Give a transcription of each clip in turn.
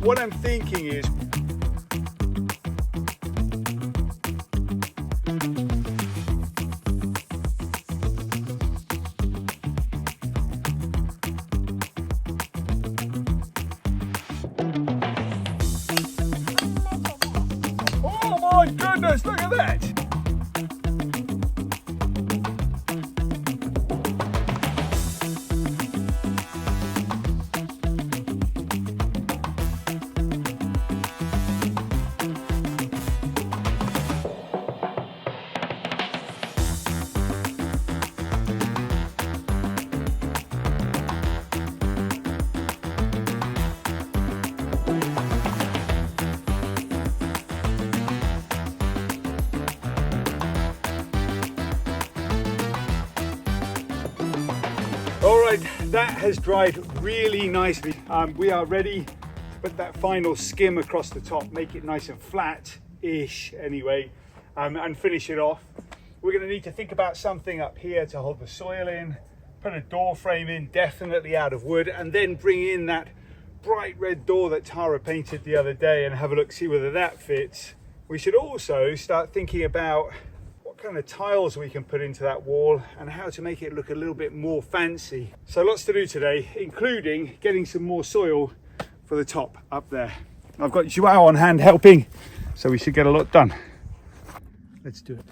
what I'm thinking is, oh my goodness, look at that! Alright, that has dried really nicely. We are ready to put that final skim across the top, make it nice and flat-ish anyway, and finish it off. We're going to need to think about something up here to hold the soil in, put a door frame in, definitely out of wood, and then bring in that bright red door that Tara painted the other day and have a look, see whether that fits. We should also start thinking about what kind of tiles we can put into that wall and how to make it look a little bit more fancy. So lots to do today, including getting some more soil for the top up there. I've got João on hand helping, so we should get a lot done. Let's do it.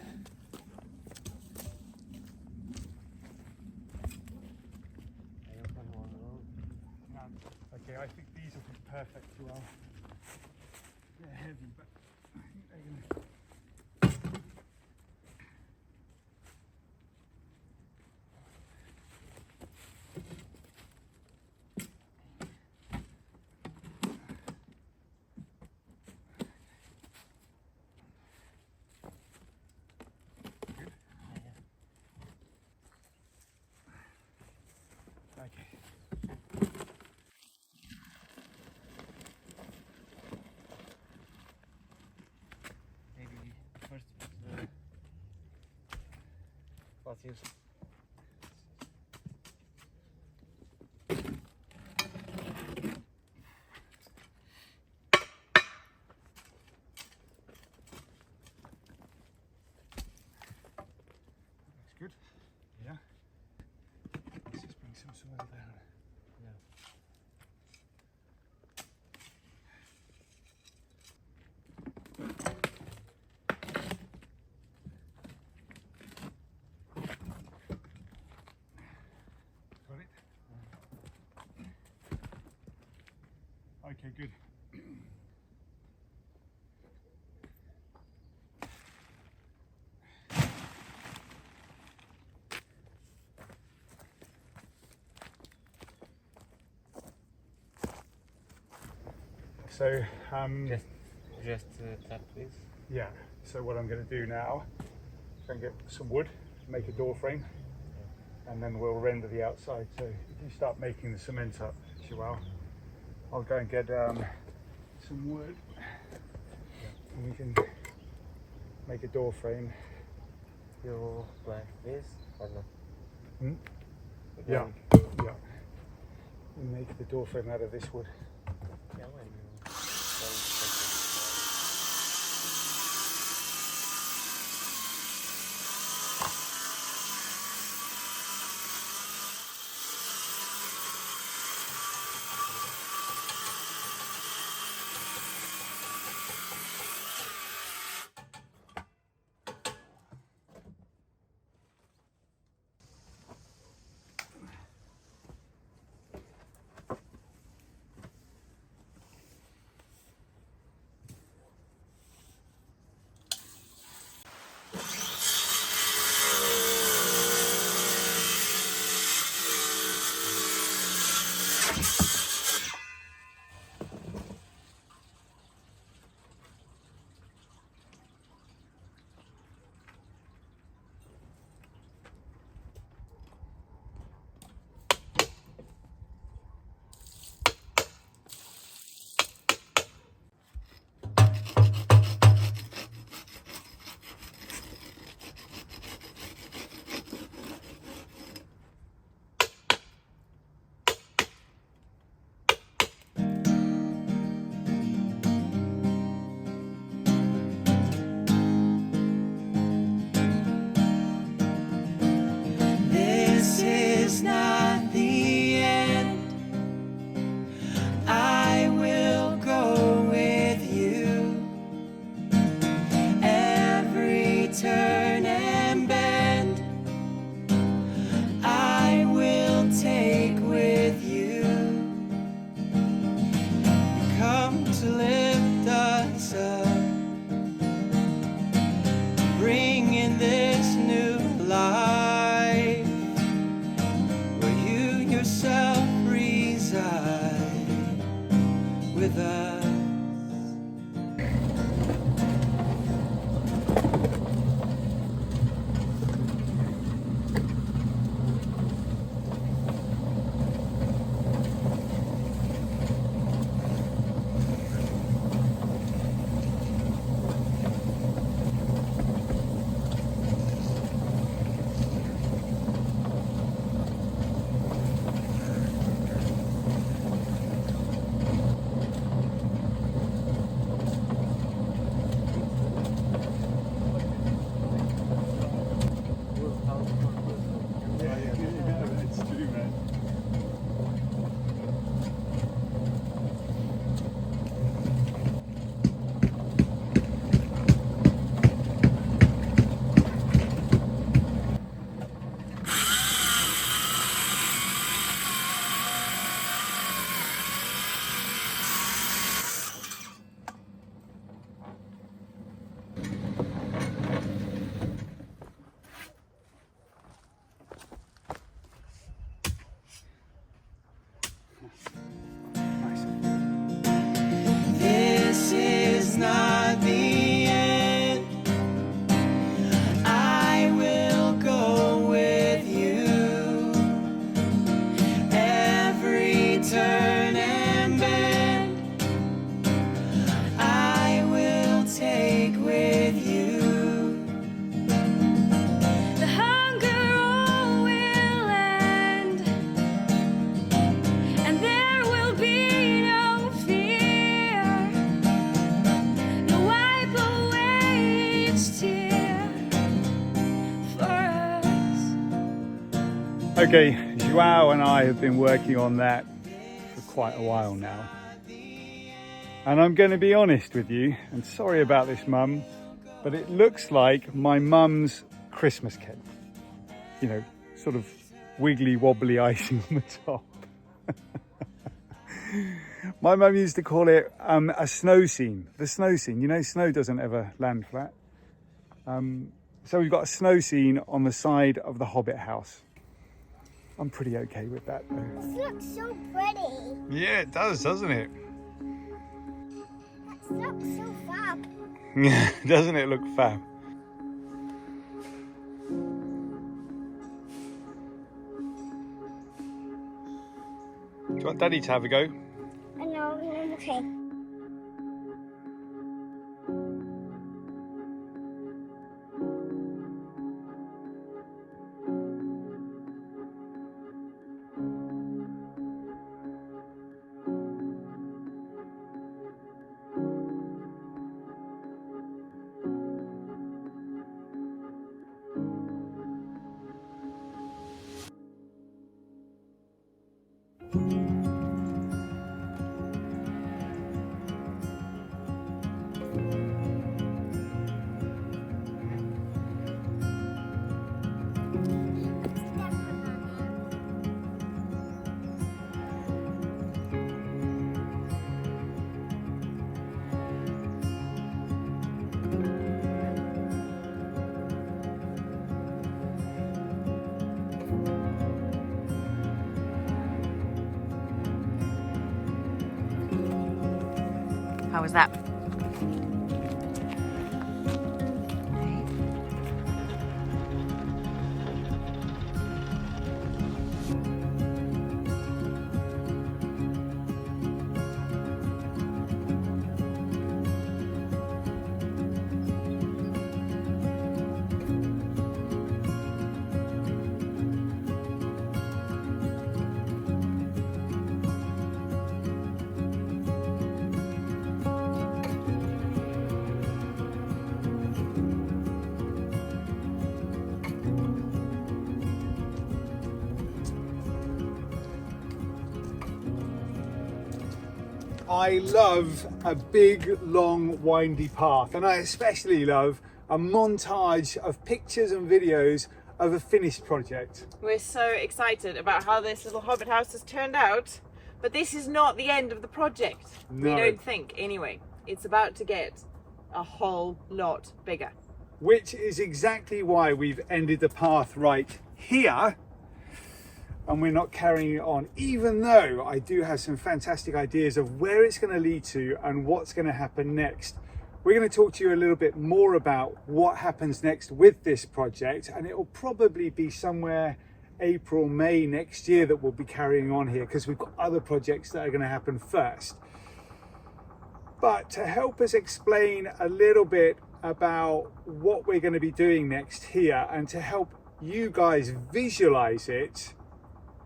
Okay, I think these will be perfect, João. They're heavy, but I think they're gonna... Okay. Maybe first let's use. Looks good. Yeah. Let's just bring some soil down. Yeah. Got it? Okay, good. So, Just that, please. yeah, so what I'm going to do now is go and get some wood, make a door frame, and then we'll render the outside. So if you start making the cement up, João, I'll go and get some wood, and we can make a door frame. You like this or not? Hmm? Yeah, yeah. We make the door frame out of this wood. Yeah, when you yourself reside with us. This is not the end. I will go with you. Every turn and bend, I will take with you. The hunger all will end, and there will be no fear. You'll wipe away each tear for us. Okay, João and I have been working on that for quite a while now. And I'm going to be honest with you, and sorry about this, Mum, but it looks like my mum's Christmas cake. You know, sort of wiggly wobbly icing on the top. My mum used to call it a snow scene. The snow scene, you know, snow doesn't ever land flat. So we've got a snow scene on the side of the Hobbit house. I'm pretty okay with that though. This looks so pretty. Yeah, it does, doesn't it? That looks so fab. Yeah, doesn't it look fab? Do you want Daddy to have a go? I know, I'm okay. How was that? I love a big, long, windy path, and I especially love a montage of pictures and videos of a finished project. We're so excited about how this little Hobbit house has turned out, but this is not the end of the project. We No. don't think, anyway. It's about to get a whole lot bigger. Which is exactly why we've ended the path right here. and we're not carrying it on, even though I do have some fantastic ideas of where it's going to lead to and what's going to happen next. We're going to talk to you a little bit more about what happens next with this project, and it will probably be somewhere April, May next year that we'll be carrying on here, because we've got other projects that are going to happen first. But to help us explain a little bit about what we're going to be doing next here, and to help you guys visualize it,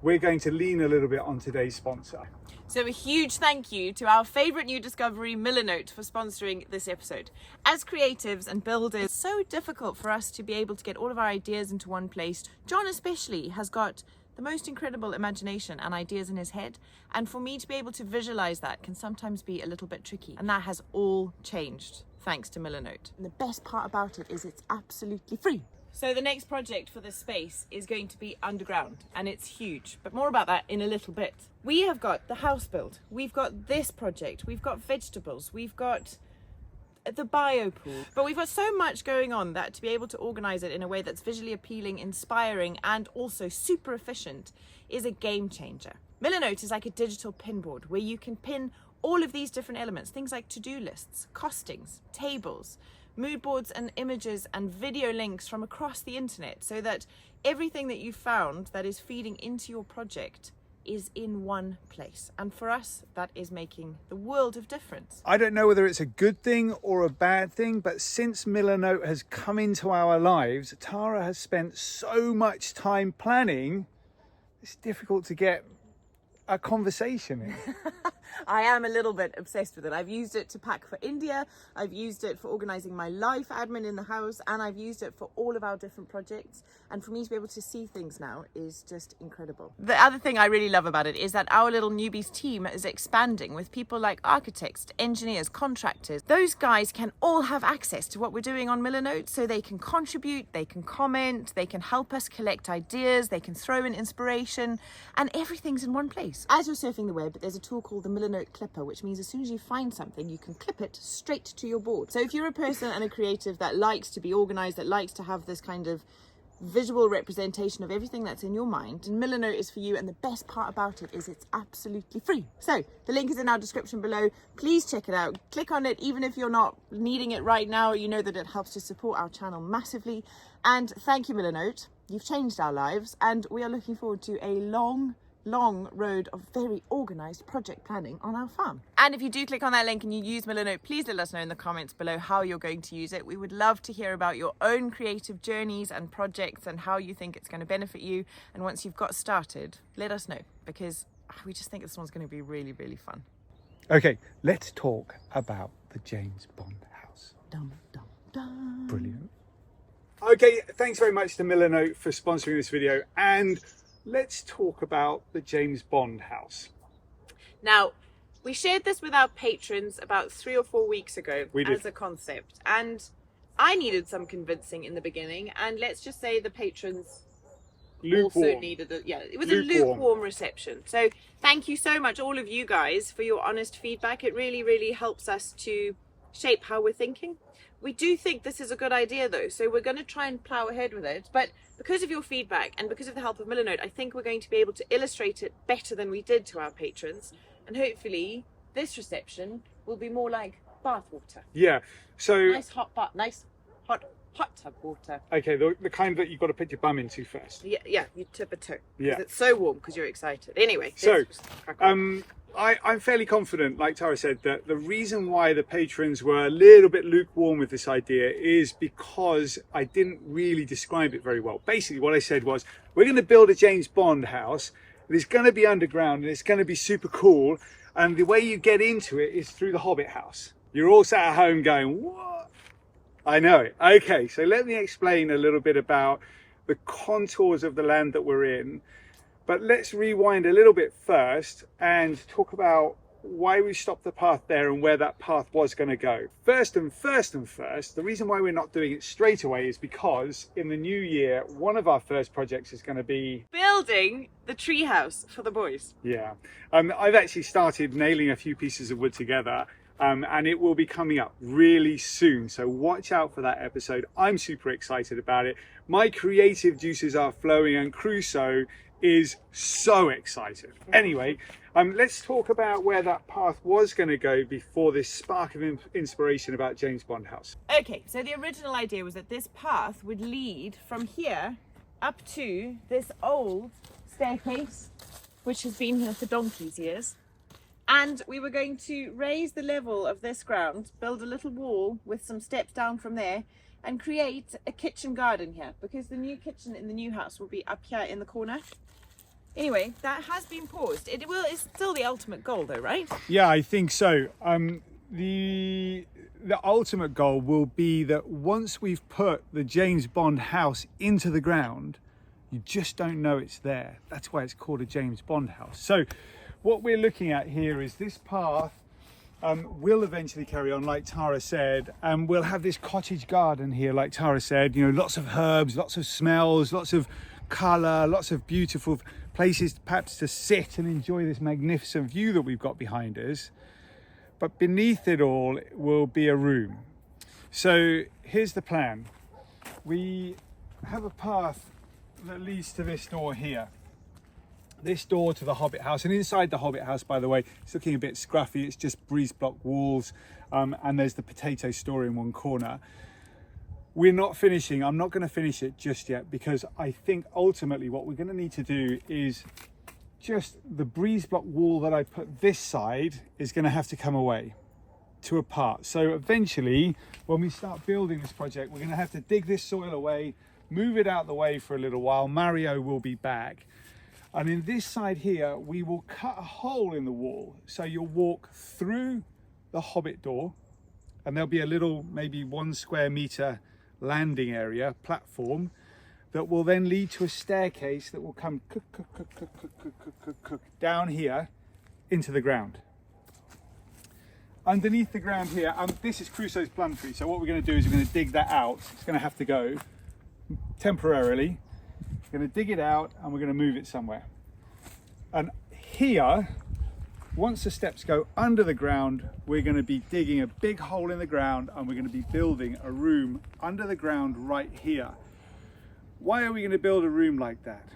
we're going to lean a little bit on today's sponsor. So a huge thank you to our favourite new discovery, Milanote, for sponsoring this episode. As creatives and builders, it's so difficult for us to be able to get all of our ideas into one place. John especially has got the most incredible imagination and ideas in his head, and for me to be able to visualise that can sometimes be a little bit tricky, and that has all changed thanks to Milanote. And the best part about it is it's absolutely free. So the next project for this space is going to be underground, and it's huge, but more about that in a little bit. We have got the house build, we've got this project, we've got vegetables, we've got the biopool, but we've got so much going on that to be able to organise it in a way that's visually appealing, inspiring, and also super efficient is a game changer. Milanote is like a digital pinboard where you can pin all of these different elements, things like to-do lists, costings, tables, mood boards and images and video links from across the internet, so that everything that you found that is feeding into your project is in one place. And for us, that is making the world of difference. I don't know whether it's a good thing or a bad thing, but since Milanote has come into our lives, Tara has spent so much time planning, it's difficult to get a conversation in. I am a little bit obsessed with it. I've used it to pack for India, I've used it for organising my life admin in the house, and I've used it for all of our different projects. And for me to be able to see things now is just incredible. The other thing I really love about it is that our little newbies team is expanding with people like architects, engineers, contractors. Those guys can all have access to what we're doing on Milanote, so they can contribute, they can comment, they can help us collect ideas, they can throw in inspiration, and everything's in one place. As you're surfing the web, there's a tool called the Milanote Clipper, which means as soon as you find something, you can clip it straight to your board. So if you're a person and a creative that likes to be organised, that likes to have this kind of visual representation of everything that's in your mind, Milanote is for you. And the best part about it is it's absolutely free. So the link is in our description below. Please check it out. Click on it, even if you're not needing it right now. You know that it helps to support our channel massively. And thank you, Milanote. You've changed our lives, and we are looking forward to a long road of very organised project planning on our farm. And if you do click on that link and you use Milanote, please let us know in the comments below how you're going to use it. We would love to hear about your own creative journeys and projects and how you think it's going to benefit you. And once you've got started, let us know, because we just think this one's going to be really, really fun. Okay, let's talk about the James Bond house. Dum, dum, dum. Brilliant. Okay, thanks very much to Milanote for sponsoring this video, and let's talk about the James Bond house. Now, we shared this with our patrons about 3 or 4 weeks ago as a concept, and I needed some convincing in the beginning, and let's just say the patrons also needed it. Yeah, it was a lukewarm reception. So thank you so much, all of you guys, for your honest feedback. It really, really helps us to shape how we're thinking. We do think this is a good idea though, so we're going to try and plow ahead with it. But because of your feedback and because of the help of Milanote, I think we're going to be able to illustrate it better than we did to our patrons. And hopefully this reception will be more like bath water. Yeah, so nice hot tub water. Okay, the kind that you've got to put your bum into first. Yeah, you tip a toe. Yeah, it's so warm because you're excited. Anyway, so I'm fairly confident, like Tara said, that the reason why the patrons were a little bit lukewarm with this idea is because I didn't really describe it very well. Basically, what I said was, we're going to build a James Bond house. It's going to be underground and it's going to be super cool. And the way you get into it is through the Hobbit house. You're all sat at home going, what? I know it. Okay, so let me explain a little bit about the contours of the land that we're in. But let's rewind a little bit first and talk about why we stopped the path there and where that path was going to go. First, the reason why we're not doing it straight away is because in the new year, one of our first projects is going to be building the treehouse for the boys. Yeah, I've actually started nailing a few pieces of wood together. And it will be coming up really soon, so watch out for that episode. I'm super excited about it. My creative juices are flowing, and Crusoe is so excited. Anyway, let's talk about where that path was going to go before this spark of inspiration about James Bond house. Okay, so the original idea was that this path would lead from here up to this old staircase, which has been here for donkey's years. And we were going to raise the level of this ground, build a little wall with some steps down from there, and create a kitchen garden here, because the new kitchen in the new house will be up here in the corner. Anyway, that has been paused. It's still the ultimate goal though, right? Yeah, I think so. The ultimate goal will be that once we've put the James Bond house into the ground, you just don't know it's there. That's why it's called a James Bond house. So what we're looking at here is this path will eventually carry on, like Tara said, and we'll have this cottage garden here, like Tara said, you know, lots of herbs, lots of smells, lots of colour, lots of beautiful places perhaps to sit and enjoy this magnificent view that we've got behind us. But beneath it all will be a room. So here's the plan. We have a path that leads to this door here. This door to the Hobbit house, and inside the Hobbit house, by the way, it's looking a bit scruffy. It's just breeze block walls, and there's the potato store in one corner. We're not finishing. I'm not going to finish it just yet, because I think ultimately what we're going to need to do is just the breeze block wall that I put this side is going to have to come away to a part. So eventually, when we start building this project, we're going to have to dig this soil away, move it out the way for a little while. Mario will be back. And in this side here, we will cut a hole in the wall. So you'll walk through the Hobbit door, and there'll be a little, maybe 1 square meter landing area, platform, that will then lead to a staircase that will come down here into the ground. Underneath the ground here, this is Crusoe's plum tree. So what we're going to do is we're going to dig that out. It's going to have to go temporarily. We're going to dig it out and we're going to move it somewhere. And here, once the steps go under the ground, we're going to be digging a big hole in the ground, and we're going to be building a room under the ground right here. Why are we going to build a room like that?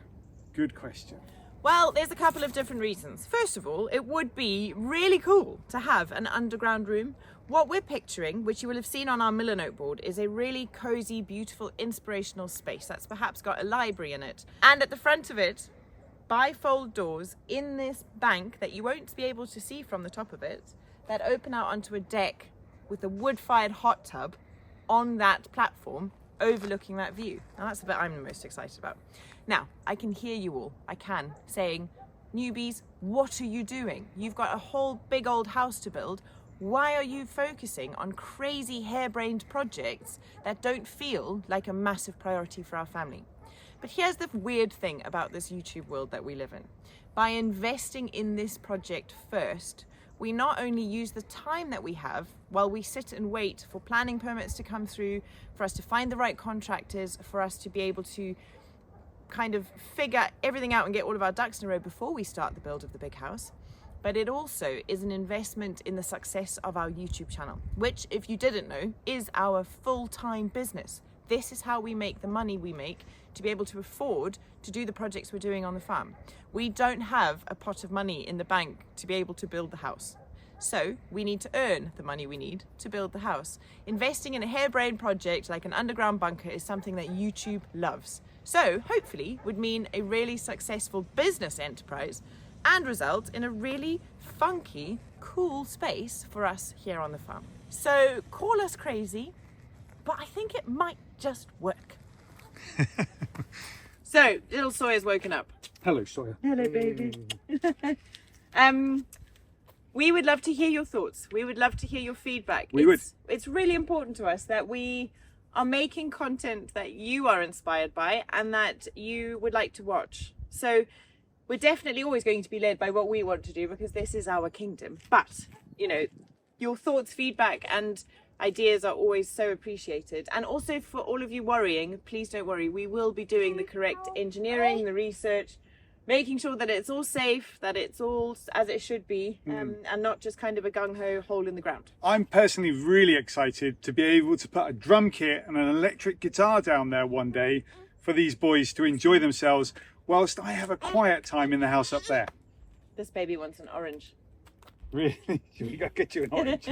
Good question. Well, there's a couple of different reasons. First of all, it would be really cool to have an underground room. What we're picturing, which you will have seen on our Miller Note board, is a really cozy, beautiful, inspirational space that's perhaps got a library in it. And at the front of it, bifold doors in this bank that you won't be able to see from the top of it, that open out onto a deck with a wood-fired hot tub on that platform overlooking that view. Now that's the bit I'm the most excited about. Now, I can hear you all, saying, newbies, what are you doing? You've got a whole big old house to build. Why are you focusing on crazy harebrained projects that don't feel like a massive priority for our family? But here's the weird thing about this YouTube world that we live in. By investing in this project first, we not only use the time that we have while we sit and wait for planning permits to come through, for us to find the right contractors, for us to be able to kind of figure everything out and get all of our ducks in a row before we start the build of the big house, but it also is an investment in the success of our YouTube channel, which, if you didn't know, is our full-time business. This is how we make the money we make to be able to afford to do the projects we're doing on the farm. We don't have a pot of money in the bank to be able to build the house. So we need to earn the money we need to build the house. Investing in a harebrained project like an underground bunker is something that YouTube loves. So hopefully would mean a really successful business enterprise and result in a really funky, cool space for us here on the farm. So call us crazy, but I think it might just work. So, little Sawyer's woken up. Hello, Sawyer. Hello, baby. We would love to hear your thoughts. We would love to hear your feedback. It's really important to us that we are making content that you are inspired by and that you would like to watch. So we're definitely always going to be led by what we want to do, because this is our kingdom. But, you know, your thoughts, feedback and ideas are always so appreciated. And also, for all of you worrying, please don't worry. We will be doing the correct engineering, the research, making sure that it's all safe, that it's all as it should be, and not just kind of a gung-ho hole in the ground. I'm personally really excited to be able to put a drum kit and an electric guitar down there one day for these boys to enjoy themselves whilst I have a quiet time in the house up there. This baby wants an orange. Really? Should we go get you an orange?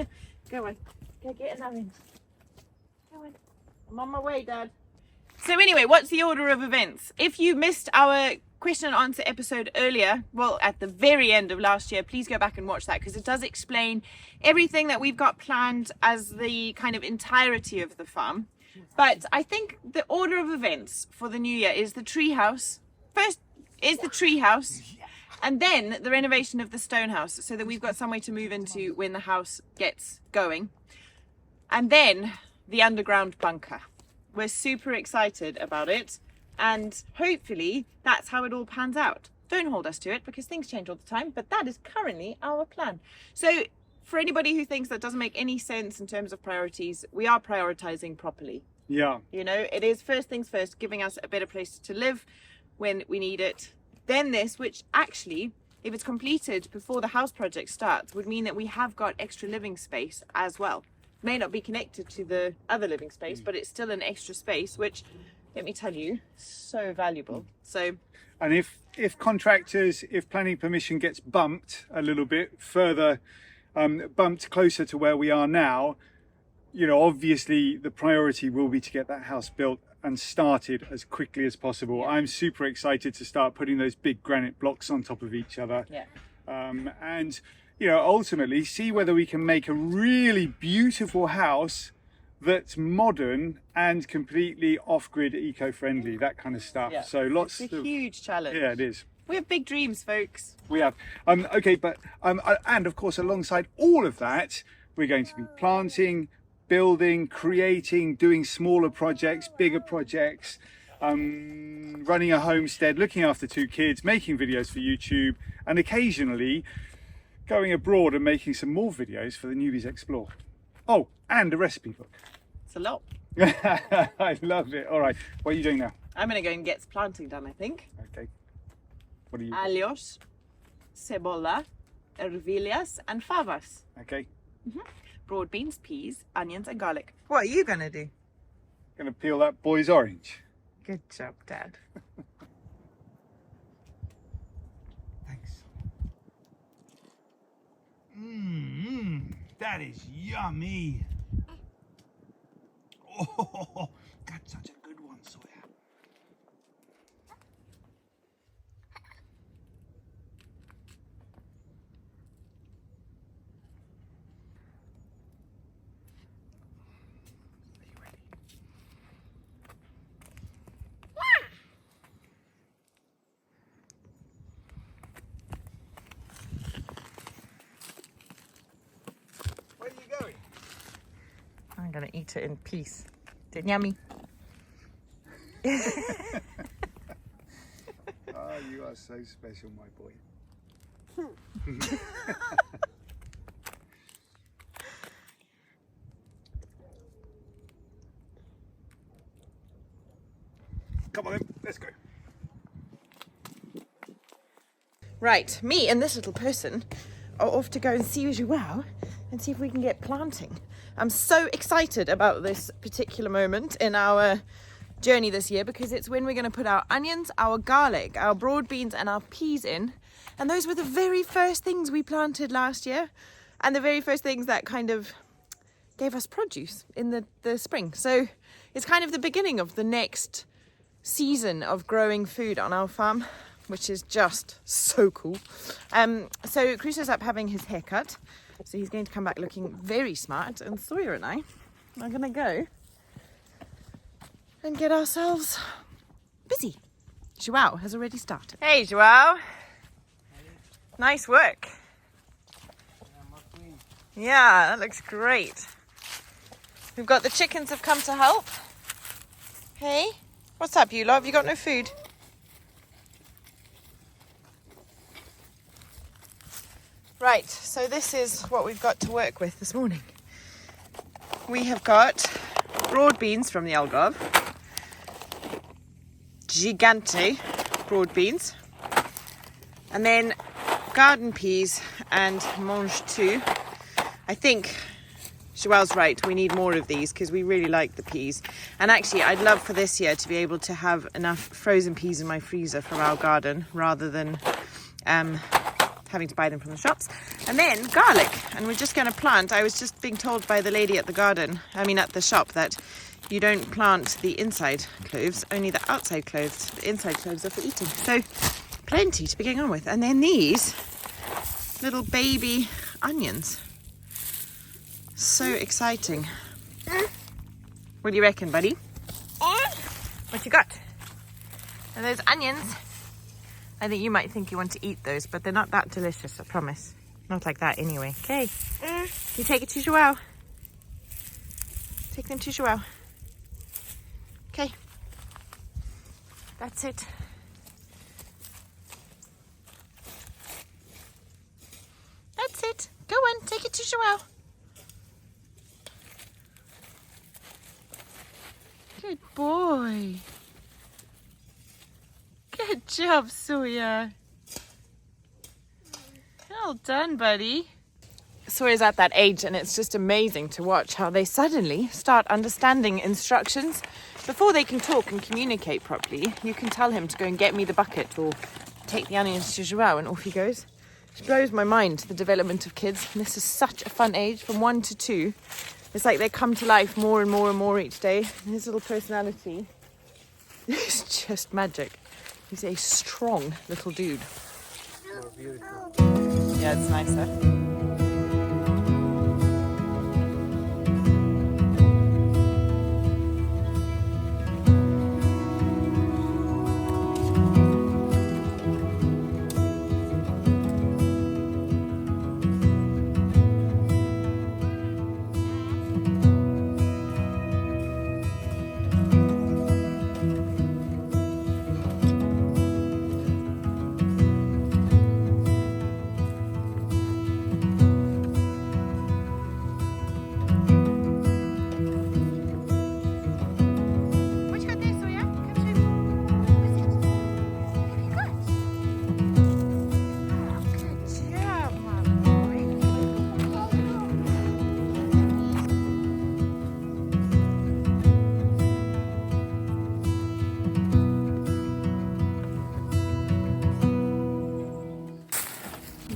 Go on. Go get an orange. Go on. I'm on my way, Dad. So anyway, what's the order of events? If you missed our question and answer episode earlier, well, at the very end of last year, please go back and watch that, because it does explain everything that we've got planned as the kind of entirety of the farm. But I think the order of events for the new year is the tree house. First is the tree house, and then the renovation of the stone house, so that we've got somewhere to move into when the house gets going. And then the underground bunker. We're super excited about it, and hopefully that's how it all pans out. Don't hold us to it, because things change all the time, but that is currently our plan. So for anybody who thinks that doesn't make any sense in terms of priorities, we are prioritizing properly. Yeah. You know, it is first things first, giving us a better place to live when we need it. Then this, which actually, if it's completed before the house project starts, would mean that we have got extra living space as well. May not be connected to the other living space, but it's still an extra space, which, let me tell you, so valuable. So, And if contractors, if planning permission gets bumped a little bit further, bumped closer to where we are now, you know, obviously the priority will be to get that house built and started as quickly as possible. Yeah. I'm super excited to start putting those big granite blocks on top of each other. Yeah. And, you know, ultimately see whether we can make a really beautiful house that's modern and completely off-grid, eco-friendly, that kind of stuff. Yeah. So lots it's a of huge challenge. Yeah, it is. We have big dreams, folks. We have. Okay, but and of course, alongside all of that, we're going to be planting, building, creating, doing smaller projects, bigger projects, running a homestead, looking after 2 kids, making videos for YouTube, and occasionally going abroad and making some more videos for the Newbies Explore. Oh, and a recipe book. It's a lot. I love it. All right, what are you doing now? I'm going to go and get some planting done, I think. Okay. What are you? Alhos, cebola, ervillas, and favas. Okay. Broad beans, peas, onions, and garlic. What are you going to do? Gonna peel that boy's orange. Good job, Dad. Thanks. That is yummy. Oh, that's such a good one, Sawyer. Are you ready? Where are you going? I'm going to eat it in peace. Is it yummy? Oh, you are so special, my boy. Come on then, let's go. Right, me and this little person are off to go and see João and see if we can get planting. I'm so excited about this particular moment in our journey this year, because it's when we're going to put our onions, our garlic, our broad beans and our peas in. And those were the very first things we planted last year, and the very first things that kind of gave us produce in the spring. So it's kind of the beginning of the next season of growing food on our farm, which is just so cool. So Crusoe's up having his haircut, so he's going to come back looking very smart, and Sawyer and I are going to go and get ourselves busy. João has already started. Hey João, nice work. Yeah, that looks great. We've got the chickens have come to help. Hey, what's up you lot? Have you got no food? Right, so this is what we've got to work with this morning. We have got broad beans from the Algarve, gigante broad beans, and then garden peas and mange tout. I think João's right, we need more of these because we really like the peas. And actually, I'd love for this year to be able to have enough frozen peas in my freezer from our garden rather than having to buy them from the shops. And then garlic, and we're just going to plant. I was just being told by the lady at the shop, that you don't plant the inside cloves, only the outside cloves. The inside cloves are for eating. So plenty to be getting on with. And then these little baby onions. So exciting. What do you reckon, buddy? What you got? And those onions, I think you might think you want to eat those, but they're not that delicious, I promise. Not like that anyway. Okay. You take it to João. Take them to João. Okay. That's it. That's it. Go on, take it to João. Good boy. Good job, Sawyer. Well done, buddy. Sawyer's at that age, and it's just amazing to watch how they suddenly start understanding instructions. Before they can talk and communicate properly, you can tell him to go and get me the bucket or take the onions to João, and off he goes. It blows my mind, the development of kids. And this is such a fun age, from 1 to 2. It's like they come to life more and more and more each day. And his little personality is just magic. He's a strong little dude. More beautiful. Yeah, it's nicer.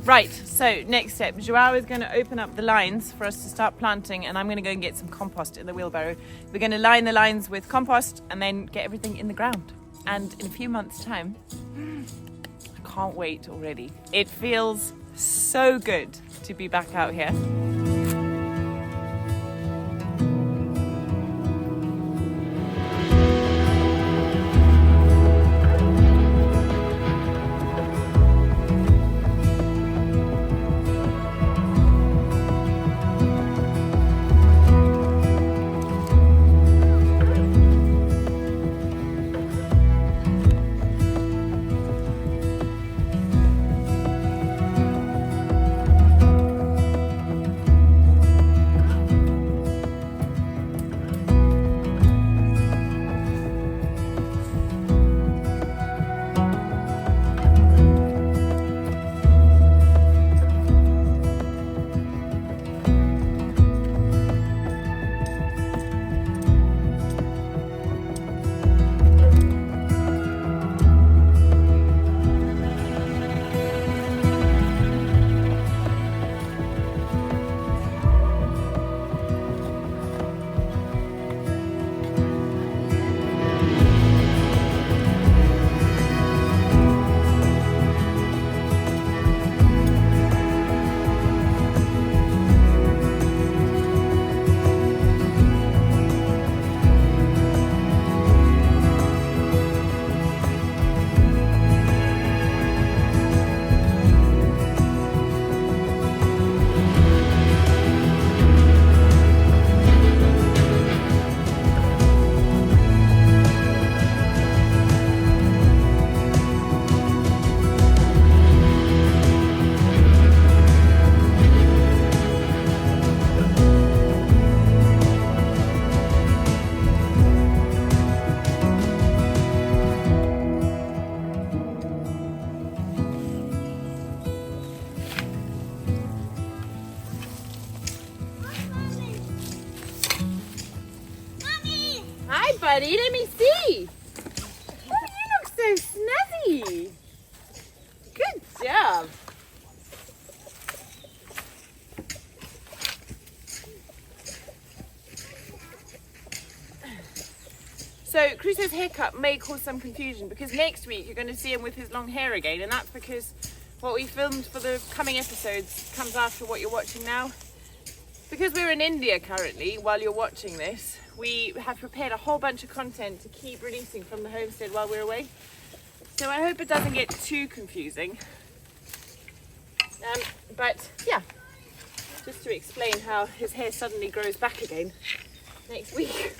Right, so next step, João is going to open up the lines for us to start planting, and I'm going to go and get some compost in the wheelbarrow. We're going to line the lines with compost and then get everything in the ground. And in a few months' time, I can't wait already. It feels so good to be back out here. buddy. Let me see. Oh, you look so snazzy. Good job. So Crusoe's haircut may cause some confusion because next week you're going to see him with his long hair again, and that's because what we filmed for the coming episodes comes after what you're watching now. Because we're in India currently, while you're watching this, we have prepared a whole bunch of content to keep releasing from the homestead while we're away. So I hope it doesn't get too confusing. But yeah, just to explain how his hair suddenly grows back again next week.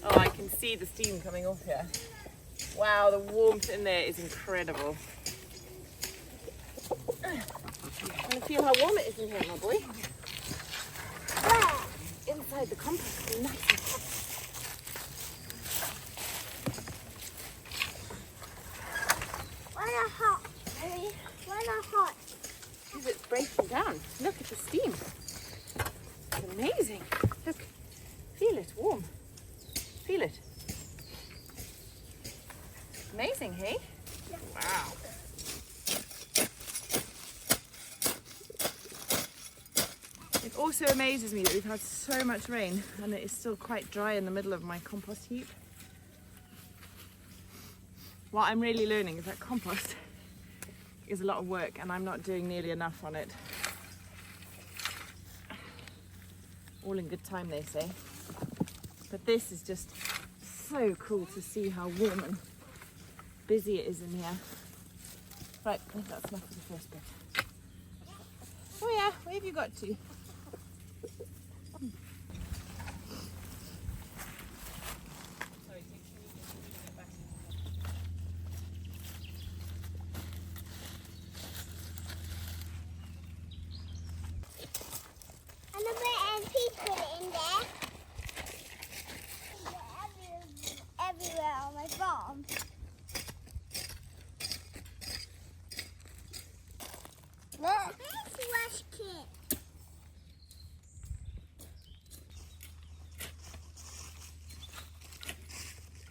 Oh, I can see the steam coming off here. Wow, the warmth in there is incredible. Want to feel how warm it is in here, my boy? Inside the compost is nice and hot. Why not hot? Why not hot? Because it's breaking down. Look at the steam. It's amazing. Look, feel it, warm. Feel it. Amazing, hey? Wow. It also amazes me that we've had so much rain and it is still quite dry in the middle of my compost heap. What I'm really learning is that compost is a lot of work and I'm not doing nearly enough on it. All in good time, they say. But this is just so cool to see how warm and busy it is in here. Right, I think that's enough for the first bit. Oh yeah, where have you got to? And a bit and Pete put it in there. Everywhere on my farm. Look, there's Rush Kit.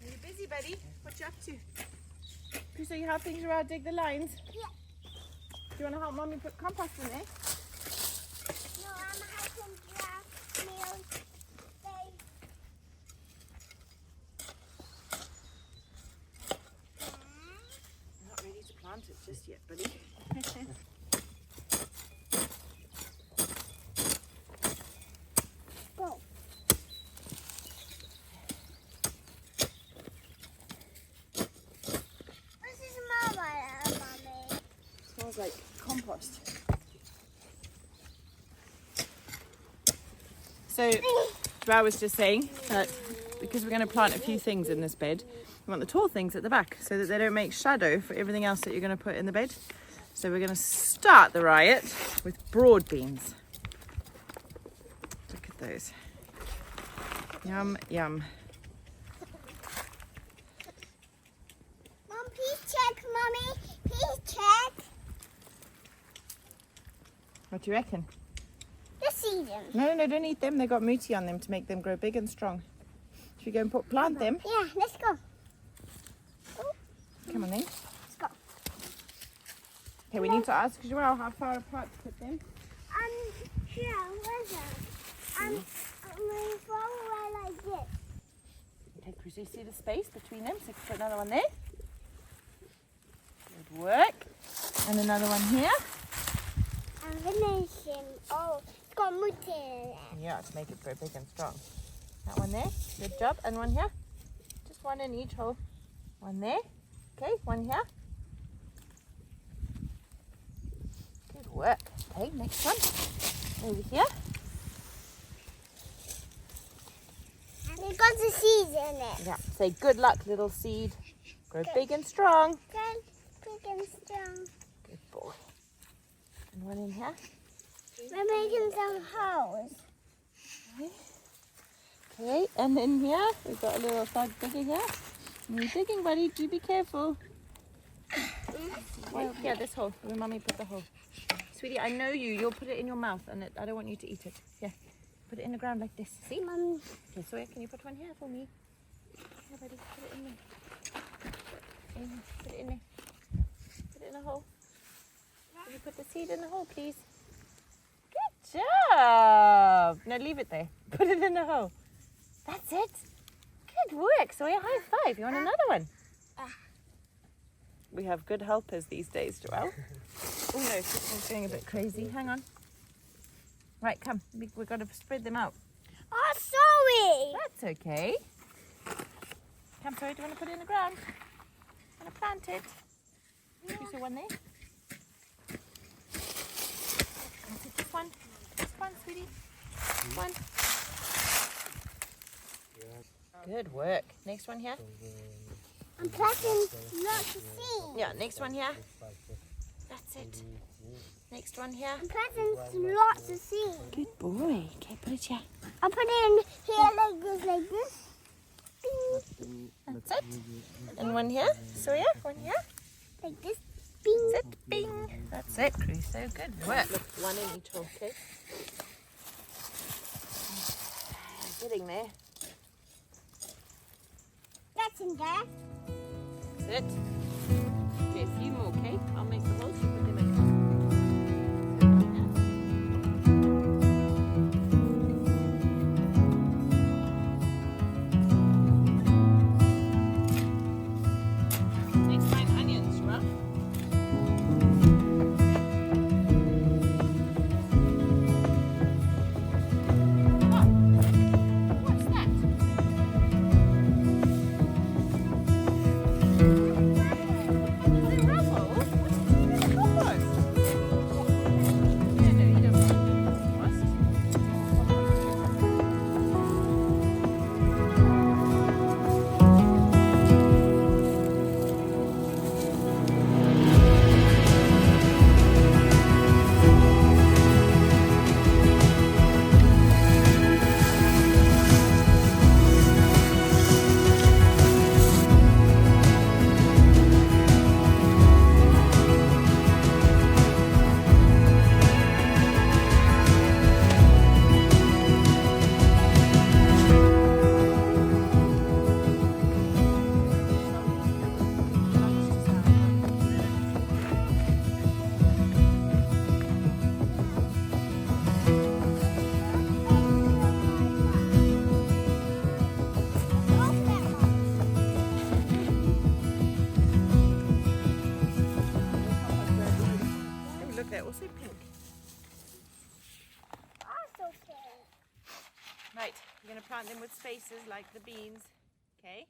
Are you busy, buddy? What you up to? Crusoe, you helping João dig the lines? Yeah. Do you want to help Mommy put compost in there? No, I'm helping draft meals. I'm not ready to plant it just yet, buddy. Go. This is Mama, Mommy. Smells like compost. So, João was just saying that because we're going to plant a few things in this bed, we want the tall things at the back so that they don't make shadow for everything else that you're going to put in the bed. So we're going to start the riot with broad beans. Look at those. Yum, yum. Mom, please check, Mommy. Please check. What do you reckon? Just eat them. No, don't eat them. They've got muti on them to make them grow big and strong. Should we go and plant them? Yeah, let's go. Come on then. Let's go. Okay, we need to ask João how far apart to put them. Here, where's that? My phone went like this. Okay, Crusoe, see the space between them? So you can put another one there. Good work. And another one here. I'm finishing. Oh, it's got muti in it. Yeah, to make it grow big and strong. That one there. Good job. And one here. Just one in each hole. One there. Okay, one here. Good work. Okay, next one. Over here. And it got the seeds in it. Yeah. Say good luck, little seed. Grow big and strong. Good, big and strong. Good boy. And one in here. We're making some holes. Okay, and then here we've got a little thug digger here. You're digging, buddy. Do be careful. Well, yeah, this hole. Where Mummy put the hole. Sweetie, I know you. You'll put it in your mouth, and I don't want you to eat it. Yeah. Put it in the ground like this. See? Mum, Okay, Sawyer, can you put one here for me? Here, buddy. Put it in there. Put it in there. Put it in a hole. Can you put the seed in the hole, please? Good job. Now leave it there. Put it in the hole. That's it. Good work, Sawyer. High five. You want another one? We have good helpers these days, João. Oh no, this one's going a bit crazy. Hang on. Right, come. We've got to spread them out. oh, sorry. That's okay. Come, Sawyer, do you want to put it in the ground? Want to plant it? You see one there? Is it this one? This one, sweetie? This one? Good work. Next one here? I'm planting lots of seeds. Yeah, next one here. That's it. Next one here. I'm planting lots of seeds. Good boy. Okay, put it here. I'll put it in here like this, like this. Bing. That's it. And one here. Sawyer, one here. Like this. Bing. That's it. Bing. That's it, Crusoe. Good work. Look, one in each hole, okay? Getting there. That's in there. That's it. Okay, a few more, okay? I'll make the holes. You put them in. Next time, onions, João. Oh, what's that? They're also pink. Also pink. Right, we're going to plant them with spaces like the beans. Okay.